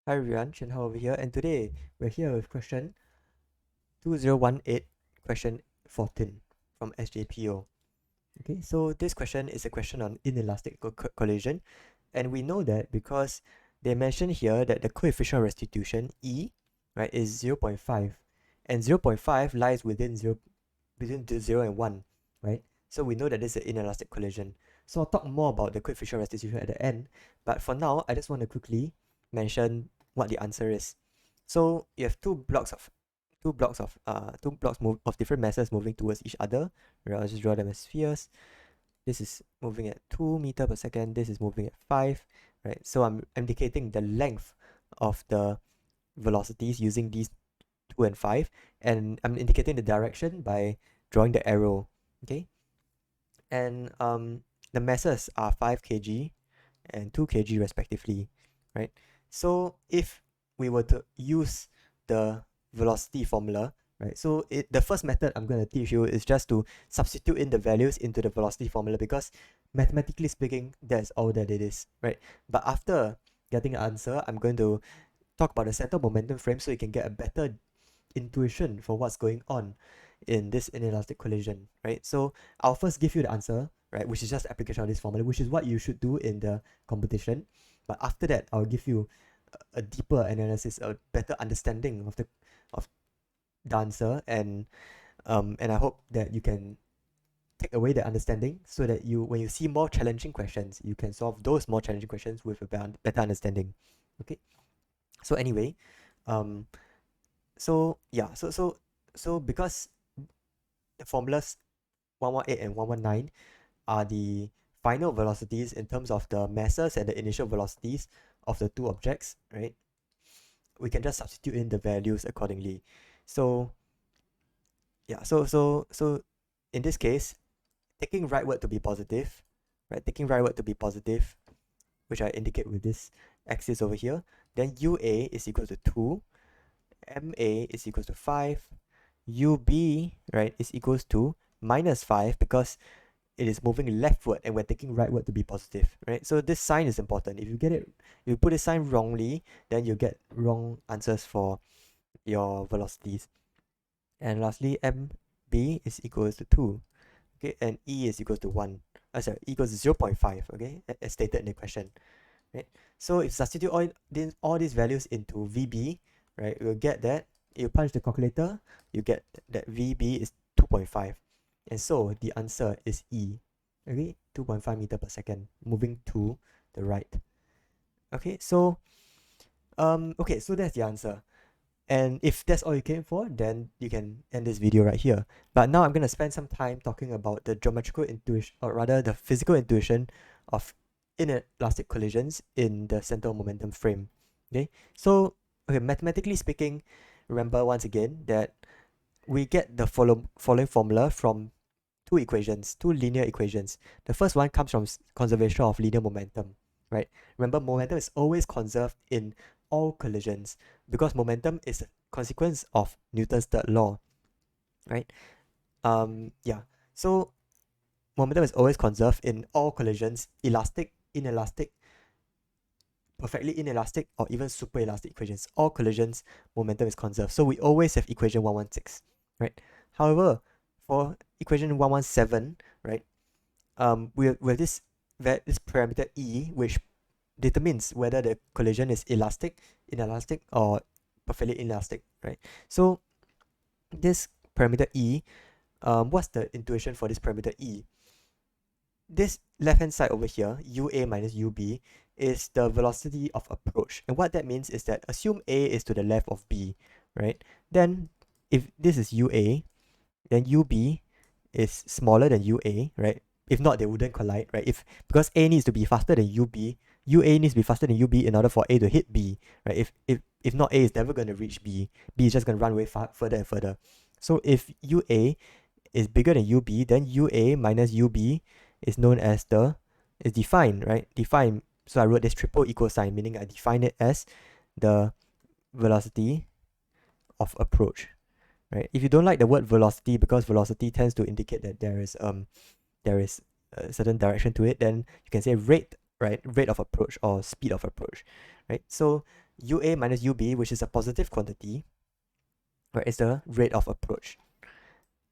Hi everyone, Chen Hao over here, and today we're here with question 2018, question 14 from SJPO. Okay, so this question is a question on inelastic collision, and we know that because they mention here that the coefficient of restitution E, right, is 0.5, and 0.5 lies within 0 and 1, right? So we know that this is an inelastic collision. So I'll talk more about the coefficient of restitution at the end, but for now, I just want to quickly mention what the answer is. So you have two blocks of different masses moving towards each other. Right, I'll just draw them as spheres. This is moving at 2 meters per second. This is moving at 5. Right. So I'm indicating the length of the velocities using these 2 and 5, and I'm indicating the direction by drawing the arrow. Okay. And the masses are 5 kg and 2 kg respectively, right? So if we were to use the velocity formula, right? So the first method I'm going to teach you is just to substitute in the values into the velocity formula, because mathematically speaking, that's all that it is, right? But after getting an answer, I'm going to talk about the center momentum frame so you can get a better intuition for what's going on in this inelastic collision, right? So I'll first give you the answer, right, which is just application of this formula, which is what you should do in the competition. But after that, I'll give you a deeper analysis, a better understanding of the answer, and I hope that you can take away the understanding so that when you see more challenging questions, you can solve those more challenging questions with a better understanding. Okay. So anyway, um, so yeah, so because the formulas 118 and 119 are the final velocities in terms of the masses and the initial velocities of the two objects, right? We can just substitute in the values accordingly. So yeah, so in this case, taking rightward to be positive, right? Taking rightward to be positive, which I indicate with this axis over here, then UA is equal to 2, MA is equal to 5, UB, right, is equals to minus 5, because it is moving leftward and we're taking rightward to be positive, right? So this sign is important. If you put this sign wrongly, then you get wrong answers for your velocities. And lastly, MB is equals to 2, okay, and E is equals to 1. Sorry, E equals to 0.5, okay, as stated in the question, right? So if you substitute all these values into VB, right, you'll get that. You punch the calculator, you get that VB is 2.5. And so the answer is E. Okay, 2.5 meter per second, moving to the right. Okay, so so that's the answer. And if that's all you came for, then you can end this video right here. But now I'm going to spend some time talking about the geometrical intuition, or rather the physical intuition of inelastic collisions in the center of momentum frame. Okay, so mathematically speaking, remember once again that we get the following formula from two linear equations. The first one comes from conservation of linear momentum, right? Remember, momentum is always conserved in all collisions because momentum is a consequence of Newton's third law, right? Yeah. So momentum is always conserved in all collisions, elastic, inelastic, perfectly inelastic, or even super elastic equations. All collisions, momentum is conserved. So we always have equation 116, right? However, for equation 117, right, we have this parameter E, which determines whether the collision is elastic, inelastic, or perfectly inelastic, right? So this parameter E, what's the intuition for this parameter E? This left hand side over here, UA minus UB, is the velocity of approach. And what that means is that assume A is to the left of B, right? Then if this is UA, then UB is smaller than UA, right? If not, they wouldn't collide, right? Because A needs to be faster than UB, UA needs to be faster than UB in order for A to hit B, right? If not, A is never going to reach B. B is just going to run way further and further. So if UA is bigger than UB, then UA minus UB is known as is defined, right? Defined. So I wrote this triple equal sign, meaning I define it as the velocity of approach, right? If you don't like the word velocity, because velocity tends to indicate that there is a certain direction to it, then you can say rate, right? Rate of approach or speed of approach, right? So UA minus UB, which is a positive quantity, right, is the rate of approach.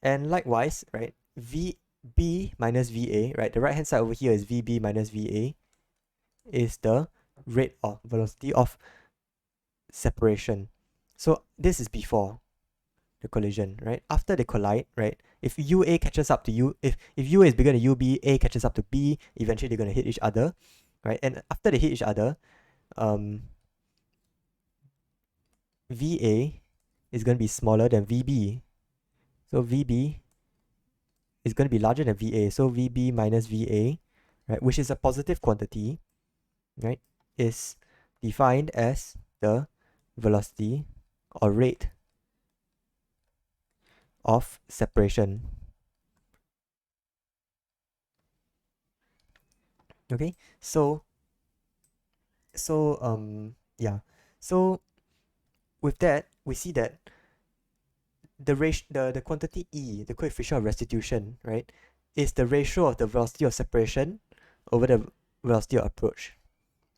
And likewise, right, VB minus VA, right, the right hand side over here is VB minus VA, is the rate of velocity of separation. So this is before the collision, right? After they collide, right, if UA catches up to if UA is bigger than UB, A catches up to B, eventually they're going to hit each other, right? And after they hit each other, VA is going to be smaller than VB. So VB is going to be larger than VA. So VB minus VA, right, which is a positive quantity, right, is defined as the velocity or rate of separation. Okay, so yeah, so with that we see that the quantity E, the coefficient of restitution, right, is the ratio of the velocity of separation over the velocity of approach,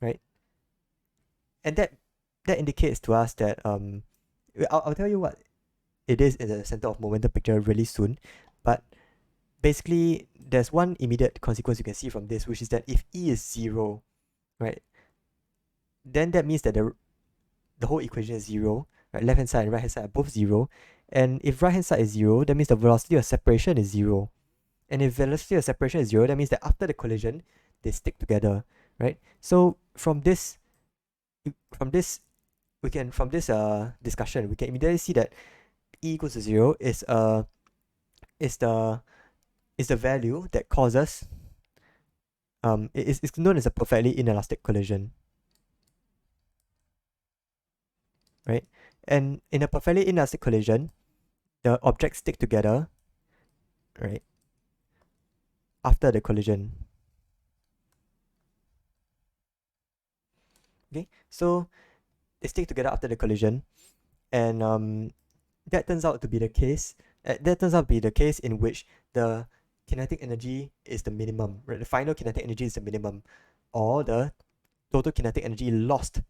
right? And that indicates to us that I'll tell you what it is in the center of momentum picture really soon, but basically there's one immediate consequence you can see from this, which is that if E is 0, right, then that means that the whole equation is 0, right? Left hand side and right hand side are both 0, and if right hand side is 0, that means the velocity of separation is 0, and if velocity of separation is 0, that means that after the collision they stick together, right? So from this discussion we can immediately see that E equals to 0 is the value that causes it's known as a perfectly inelastic collision, right? And in a perfectly inelastic collision, the objects stick together, right, after the collision. Okay, so they stick together after the collision, and that turns out to be the case. That turns out to be the case in which the kinetic energy is the minimum, right? The final kinetic energy is the minimum, or the total kinetic energy lost,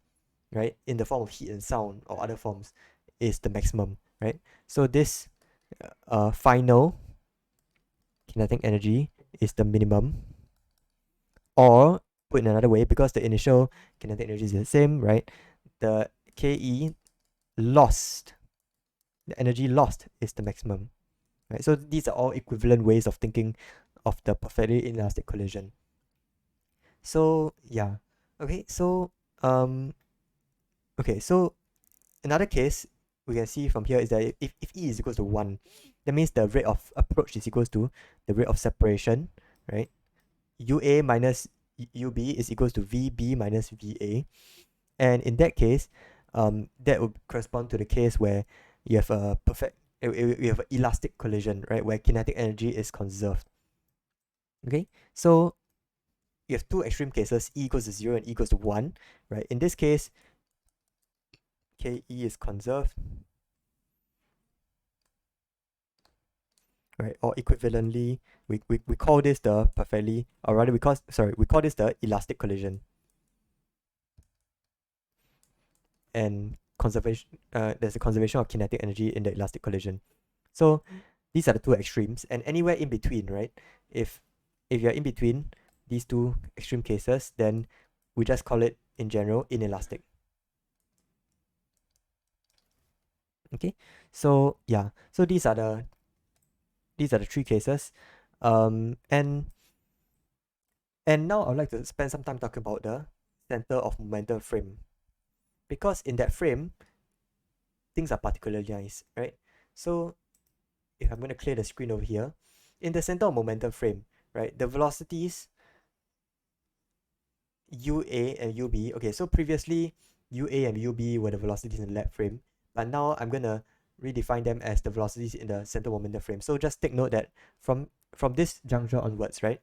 right, in the form of heat and sound or other forms, is the maximum, right? So this final kinetic energy is the minimum, or put in another way, because the initial kinetic energy is the same, right, the KE lost, the energy lost, is the maximum, right? So these are all equivalent ways of thinking of the perfectly inelastic collision. So yeah, okay, so another case we can see from here is that if E is equal to 1, that means the rate of approach is equal to the rate of separation, right? UA minus UB is equal to VB minus VA, and in that case, that would correspond to the case where you have a you have an elastic collision, right, where kinetic energy is conserved. Okay, so you have two extreme cases, E equals to 0 and E equals to 1, right? In this case, KE is conserved, right? Or equivalently, we call this the perfectly, or rather we call this the elastic collision. And conservation, there's a conservation of kinetic energy in the elastic collision. So these are the two extremes, and anywhere in between, right? If you're in between these two extreme cases, then we just call it in general inelastic. Okay, so yeah, so these are the three cases, and now I'd like to spend some time talking about the center of momentum frame, because in that frame things are particularly nice, right? So if I'm going to clear the screen over here, in the center of momentum frame, right, the velocities UA and UB, okay, so previously UA and UB were the velocities in the lab frame, but now I'm going to redefine them as the velocities in the center momentum frame. So just take note that from this juncture onwards, right,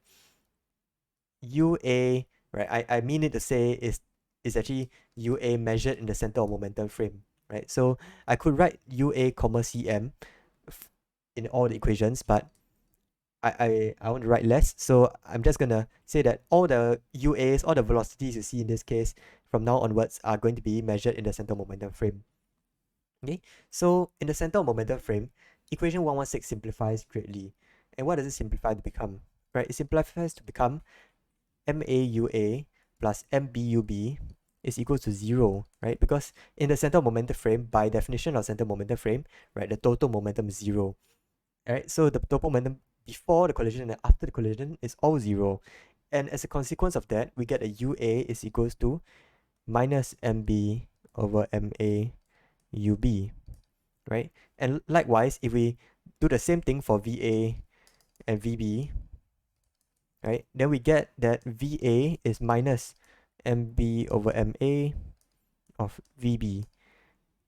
UA, right, I mean it to say is actually UA measured in the center of momentum frame, right? So I could write UA comma CM in all the equations, but I want to write less, so I'm just gonna say that all the UAs, all the velocities you see in this case from now onwards are going to be measured in the center of momentum frame. Okay, so in the center of momentum frame, equation 116 simplifies greatly. And what does it simplify to become? Right, it simplifies to become MAUA plus MBUB is equal to 0, right? Because in the center of momentum frame, by definition of center momentum frame, right, the total momentum is 0. Right, so the total momentum before the collision and after the collision is all 0. And as a consequence of that, we get a UA is equals to minus MB over MA UB, right? And likewise, if we do the same thing for VA and VB, right, then we get that VA is minus MB over MA of VB.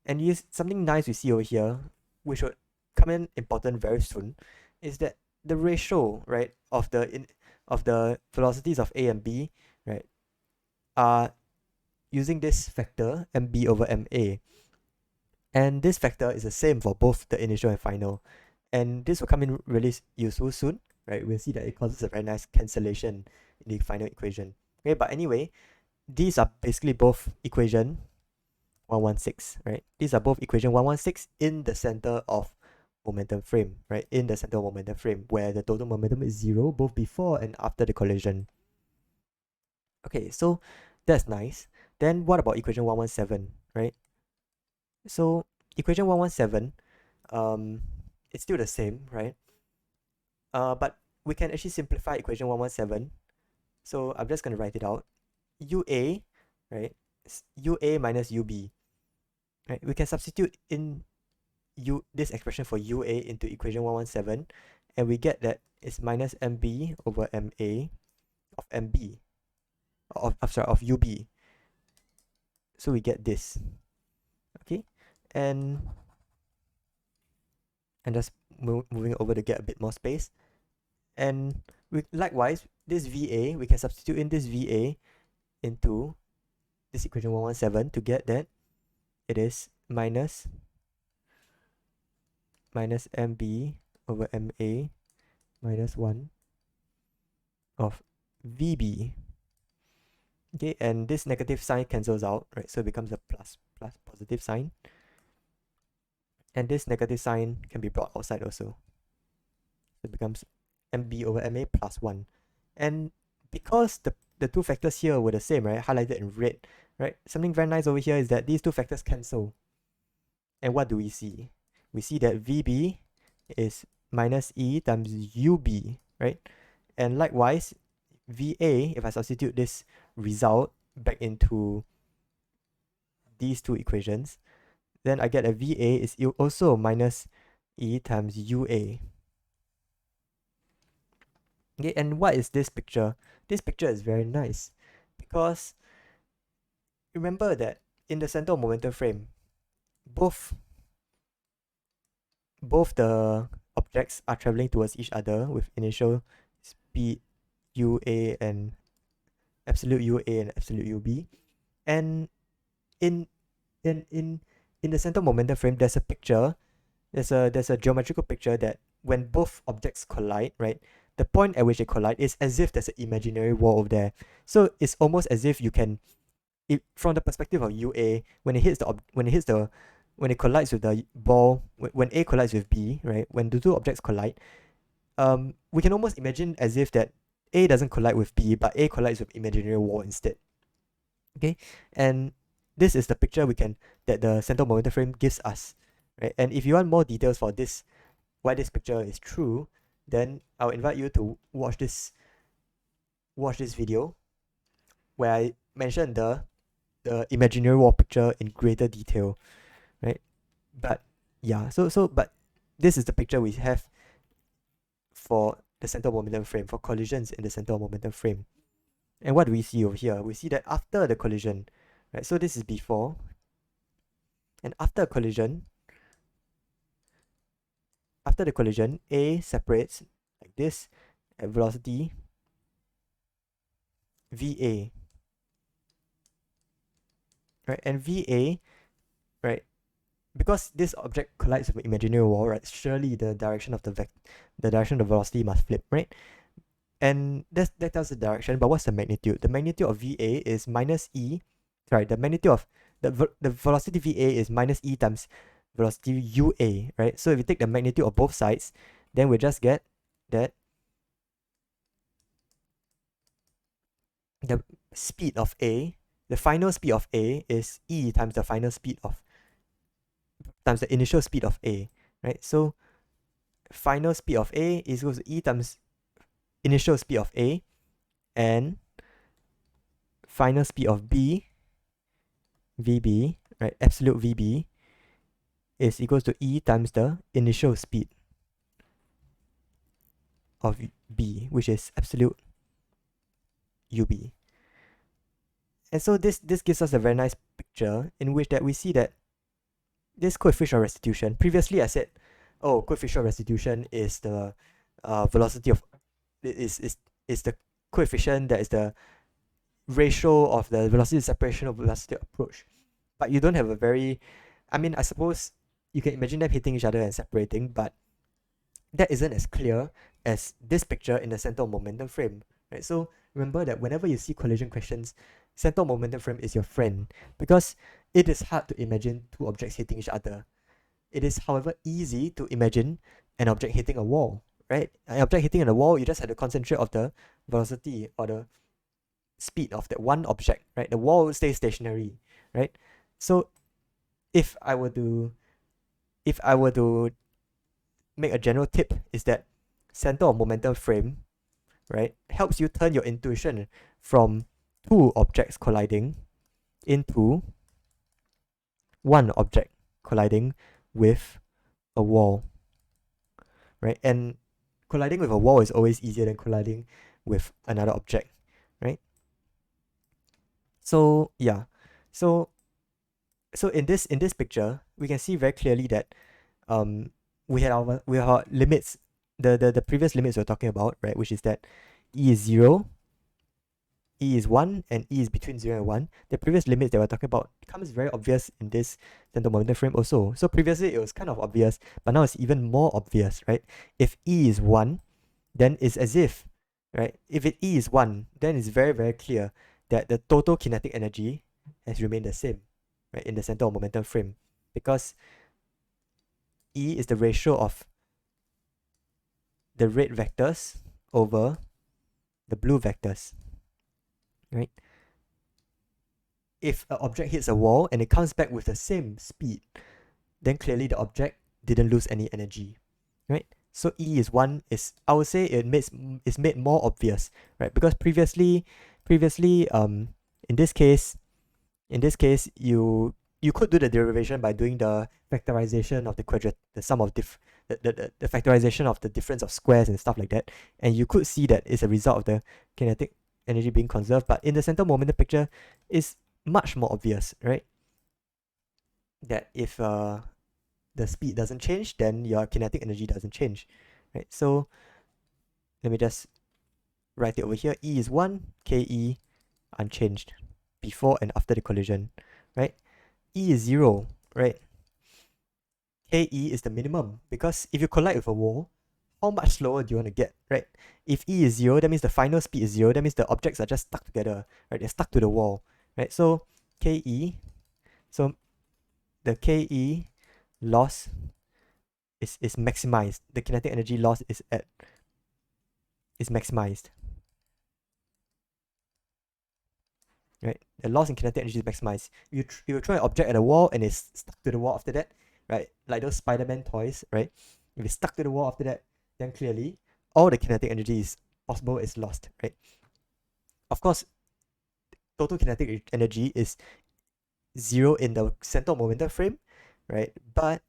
And yes, something nice we see over here, which would come in important very soon, is that the ratio, right, of the velocities of A and B, right, are using this factor MB over MA. And this factor is the same for both the initial and final. And this will come in really useful soon, right? We'll see that it causes a very nice cancellation in the final equation. Okay, but anyway, these are basically both equation 116, right? These are both equation 116 in the center of momentum frame, right? In the center of momentum frame, where the total momentum is 0, both before and after the collision. Okay, so that's nice. Then what about equation 117, right? So equation 117, it's still the same, right? But we can actually simplify equation 117. So I'm just going to write it out. UA, right? UA minus UB, right? We can substitute in this expression for UA into equation 117, and we get that it's minus MB over MA of MB, of UB. So we get this, okay? And just moving over to get a bit more space. And likewise, this VA, we can substitute in this VA into this equation 117 to get that it is minus MB over MA minus 1 of VB. Okay, and this negative sign cancels out, right? So it becomes a plus positive sign. And this negative sign can be brought outside also. So it becomes MB over MA plus 1. And because the two factors here were the same, right? Highlighted in red, right? Something very nice over here is that these two factors cancel. And what do we see? We see that VB is minus E times UB, right? And likewise, VA, if I substitute this result back into these two equations, then I get a VA is also minus E times UA. Okay, and what is this picture? This picture is very nice because remember that in the center of momentum frame, both the objects are traveling towards each other with initial speed UA and absolute UA and absolute UB. And in the center of momentum frame, there's a picture, there's a geometrical picture that when both objects collide, right, the point at which they collide is as if there's an imaginary wall over there. So it's almost as if you can, from the perspective of UA, when it collides with the ball, when A collides with B, right, when the two objects collide, we can almost imagine as if that A doesn't collide with B, but A collides with imaginary wall instead. Okay, and this is the picture that the center of momentum frame gives us, right? And if you want more details for this, why this picture is true, then I'll invite you to watch this video where I mentioned the imaginary wall picture in greater detail, right? But yeah, but this is the picture we have for the center of momentum frame, for collisions in the center of momentum frame. And what do we see over here? We see that after the collision, right? So this is before, and after a collision, A separates like this at velocity VA, right? And VA, right, because this object collides with an imaginary wall, right? Surely the direction of the direction of the velocity must flip, right? And that tells the direction, but what's the magnitude? The magnitude of VA is minus E. Sorry, the magnitude of the velocity VA is minus E times velocity UA, right? So if you take the magnitude of both sides, then we just get that the speed of A, the final speed of A is E times the final speed of times the initial speed of A, right? So final speed of A is equal to E times initial speed of A, and final speed of B, VB, right? Absolute VB is equals to E times the initial speed of B, which is absolute UB. And so this gives us a very nice picture in which that we see that this coefficient of restitution, previously I said, oh, coefficient of restitution is the velocity of, is the coefficient that is the ratio of the velocity separation of velocity approach. But you don't have a very, I mean, I suppose you can imagine them hitting each other and separating, but that isn't as clear as this picture in the center of momentum frame, right? So remember that whenever you see collision questions, center of momentum frame is your friend, because it is hard to imagine two objects hitting each other. It is, however, easy to imagine an object hitting a wall, right? An object hitting on a wall, you just have to concentrate on the velocity or the speed of that one object, right? The wall stays stationary, right? So if I were to make a general tip, is that center of momentum frame, right, helps you turn your intuition from two objects colliding into one object colliding with a wall, right? And colliding with a wall is always easier than colliding with another object, right? So yeah, so in this picture, we can see very clearly that we have our limits, the previous limits we were talking about, right, which is that E is 0, E is 1, and E is between 0 and 1. The previous limits that we're talking about becomes very obvious in this center momentum frame also. So previously it was kind of obvious, but now it's even more obvious, right? If E is 1, then it's as if, right, if E is 1, then it's very, very clear that the total kinetic energy has remained the same, right, in the center of momentum frame, because E is the ratio of the red vectors over the blue vectors, right? If an object hits a wall and it comes back with the same speed, then clearly the object didn't lose any energy, right? So E is 1 is, I would say it's made more obvious, right? Because previously, in this case, you could do the derivation by doing the factorization of the sum of the factorization of the difference of squares and stuff like that, and you could see that it's a result of the kinetic energy being conserved. But in the center momentum picture, it's much more obvious, right? That if the speed doesn't change, then your kinetic energy doesn't change, right? So let me just write it over here. E is 1, Ke unchanged before and after the collision, right? E is 0, right? Ke is the minimum, because if you collide with a wall, how much slower do you want to get, right? If E is 0, that means the final speed is 0, that means the objects are just stuck together, right? They're stuck to the wall, right? So Ke, so the Ke loss is maximized. The kinetic energy loss is maximized, right? The loss in kinetic energy is maximized. You throw an object at a wall and it's stuck to the wall after that, right? Like those Spider-Man toys, right? If it's stuck to the wall after that, then clearly all the kinetic energy is possible is lost, right? Of course, total kinetic energy is 0 in the center of momentum frame, right? But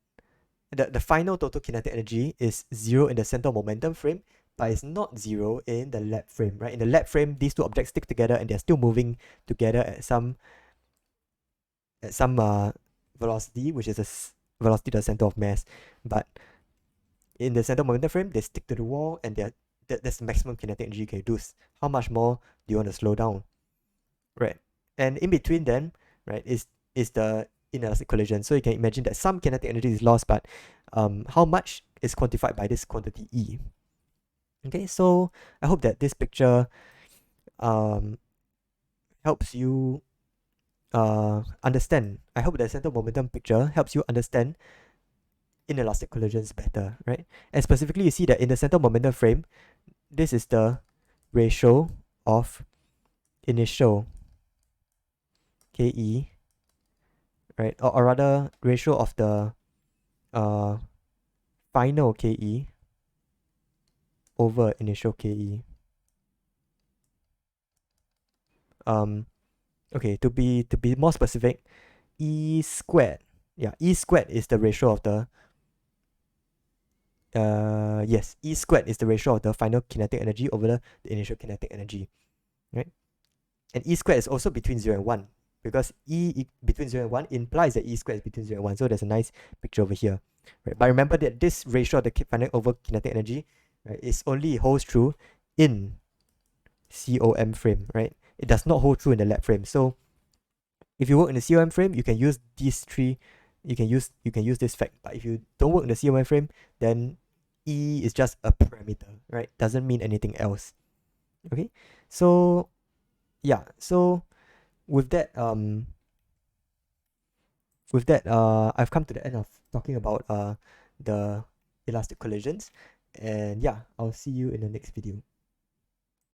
the final total kinetic energy is 0 in the center of momentum frame, but it's not 0 in the lap frame, right? In the lap frame, these two objects stick together and they're still moving together at some velocity, which is a velocity to the center of mass. But in the center of momentum frame, they stick to the wall and that's the maximum kinetic energy you can reduce. How much more do you want to slow down, right? And in between them, right, is the inelastic collision. So you can imagine that some kinetic energy is lost, but how much is quantified by this quantity E. Okay, so I hope that this picture helps you understand. I hope the center momentum picture helps you understand inelastic collisions better, right? And specifically, you see that in the center momentum frame, this is the ratio of initial KE, right? Or rather, ratio of the final KE over initial KE. Okay, to be more specific, E squared. Yeah, E squared is the ratio of the yes, E squared is the ratio of the final kinetic energy over the initial kinetic energy, right? And E squared is also between 0 and 1 because between 0 and 1 implies that E squared is between 0 and 1. So there's a nice picture over here, right? But remember that this ratio of the final over kinetic energy, right, is only holds true in COM frame, right? It does not hold true in the lab frame. So if you work in the COM frame, you can use these three. You can use this fact. But if you don't work in the COM frame, then E is just a parameter, right? Doesn't mean anything else. Okay, so yeah, so with that I've come to the end of talking about the elastic collisions, and yeah, I'll see you in the next video.